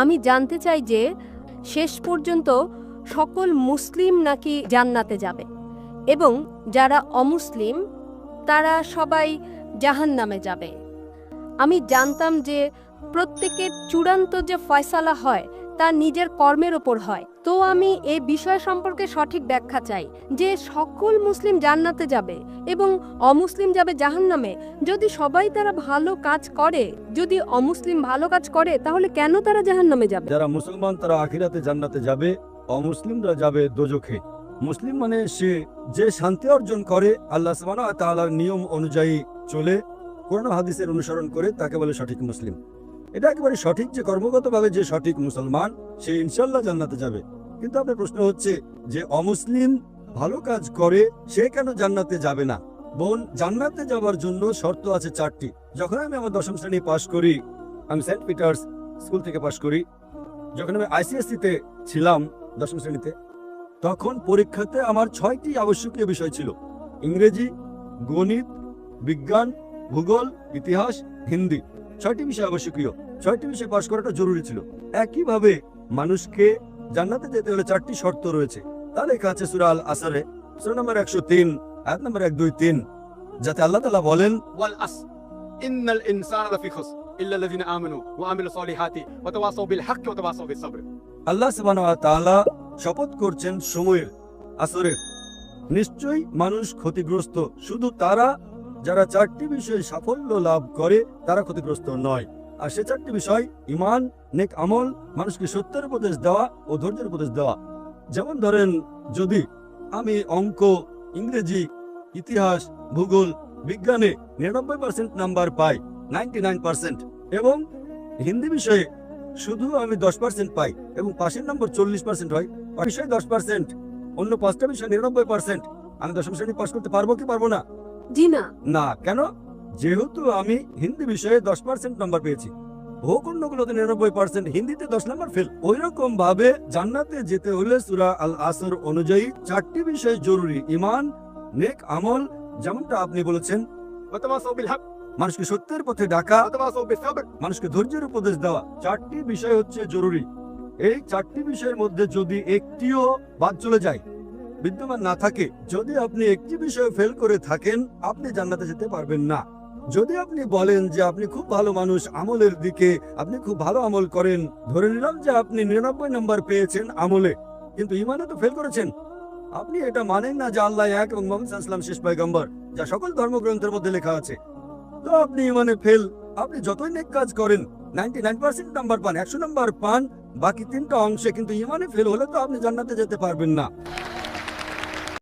আমি জানতে চাই যে শেষ পর্যন্ত সকল মুসলিম নাকি জান্নাতে যাবে এবং যারা অমুসলিম তারা সবাই জাহান্নামে যাবে। আমি জানতাম যে প্রত্যেকের চূড়ান্ত যে ফয়সালা হয় তা নিজের কর্মের ওপর হয়। তো আমি এই বিষয় সম্পর্কে সঠিক ব্যাখ্যা চাই যে সকল মুসলিম জান্নাতে যাবে এবং অমুসলিম যাবে জাহান্নামে। যদি সবাই তারা ভালো কাজ করে, যদি অমুসলিম ভালো কাজ করে, তাহলে কেন তারা জাহান্নামে যাবে? যারা মুসলমান তারা আখিরাতে জান্নাতে যাবে, অমুসলিমরা যাবে দোজখে। মুসলিম মানে সে যে শান্তি অর্জন করে আল্লাহ সুবহানাহু ওয়া তাআলার নিয়ম অনুযায়ী চলে, কোরআন হাদিসের অনুসরণ করে, তাকে বলে সঠিক মুসলিম। এটা একেবারে সঠিক যে কর্মগতভাবে যে সঠিক মুসলমান সে ইনশাআল্লাহ জান্নাতে যাবে। কিন্তু আপনার প্রশ্ন হচ্ছে যে অমুসলিম ভালো কাজ করে সে কেন জান্নাতে যাবে না? বোন, জান্নাতে যাওয়ার জন্য শর্ত আছে 4টি। যখন আমি আমার 10ম শ্রেণী পাশ করি, আমি সেন্ট পিটার্স স্কুল থেকে পাশ করি, যখন আমি আইসিএসসি তে ছিলাম 10ম শ্রেণীতে, তখন পরীক্ষাতে আমার 6টি আবশ্যকীয় বিষয় ছিল: ইংরেজি, গণিত, বিজ্ঞান, ভূগোল, ইতিহাস, হিন্দি। 6টি বিষয় আবশ্যকীয়। 6টি বিষয় পাশ করাটা জরুরি ছিল। একইভাবে মানুষকে জান্নাতে যেতে হলে 4টি শর্ত রয়েছে। তা লেখা আছে সূরা আল আসরে, সূরা নম্বর 103, আয়াত নম্বর 1, 2, 3, যাতে আল্লাহ তাআলা বলেন, ওয়াল আসর ইন্নাল ইনসানা লাফি খুসর ইল্লা আল্লাযিনা আমানু ওয়া আমিলুস সলিহাতি ওয়া তাওয়াসাউ বিল হাক্কি ওয়া তাওয়াসাউ বিস সাবর। আল্লাহ সুবহানাহু ওয়া তাআলা শপথ করছেন সময়ের, আসরের। নিশ্চয়ই মানুষ ক্ষতিগ্রস্ত, শুধু তারা যারা 4টি বিষয়ে সাফল্য লাভ করে তারা ক্ষতিগ্রস্ত নয়। আর সে 4টি বিষয়: ঈমান, নেক আমল, মানুষকে সত্যের উপদেশ দেওয়া ও ধৈর্যের উপদেশ দেওয়া। যেমন ধরেন, যদি আমি অঙ্ক, ইংরেজি, ইতিহাস, ভূগোল, বিজ্ঞানে 99% নাম্বার পাই, 99%, এবং হিন্দি বিষয়ে শুধু আমি 10% পাই এবং পাশের নম্বর 40% হয়, বিষয়ে 10%, অন্য 5টা বিষয়ে 99%, আমি 10ম শ্রেণী পাস করতে পারবো কি পারবো না? জি না। না। কেন? যেহেতু আমি হিন্দি বিষয়ে 10% নাম্বার পেয়েছি, ভূখণ্ডগুলোতে 99%, হিন্দিতে 10 নাম্বার ফেল। ওই রকম ভাবে জান্নাতে যেতে হলে সূরা আল আসর অনুযায়ী 4টি বিষয় জরুরি: ঈমান, নেক আমল, যেমনটা আপনি বলেছেন, ওয়া তাওয়াসাউ বিল হক, মানুষকে সত্যের পথে ডাকা, ওয়া তাওয়াসাউ বিস সাবর, মানুষকে ধৈর্যের উপদেশ দেওয়া। 4টি বিষয় হচ্ছে জরুরি। এই 4টি বিষয়ের মধ্যে যদি একটিও বাদ চলে যায়, বিদ্যমান না থাকে, যদি আপনি একটি বিষয়ে ফেল করে থাকেন, আপনি জান্নাতে যেতে পারবেন না। যদি আপনি বলেন যে আপনি খুব ভালো মানুষ, আমলের দিকে আপনি খুব ভালো আমল করেন, ধরে নিলাম যে আপনি 99 নাম্বার পেয়েছেন আমলে, কিন্তু ঈমানে তো ফেল করেছেন, আপনি এটা মানেন না যে আল্লাহ এক এবং মুহাম্মদ সাল্লাল্লাহু আলাইহি ওয়াসাল্লাম শেষ পয়গম্বর, যা সকল ধর্মগ্রন্থের মধ্যে লেখা আছে, তো আপনি ঈমানে ফেল। আপনি যতই নেক কাজ করেন, 99% নাম্বার পান, 100 নাম্বার পান বাকি 3টা অংশে, কিন্তু ঈমানে ফেল হলে তো আপনি জান্নাতে যেতে পারবেন না।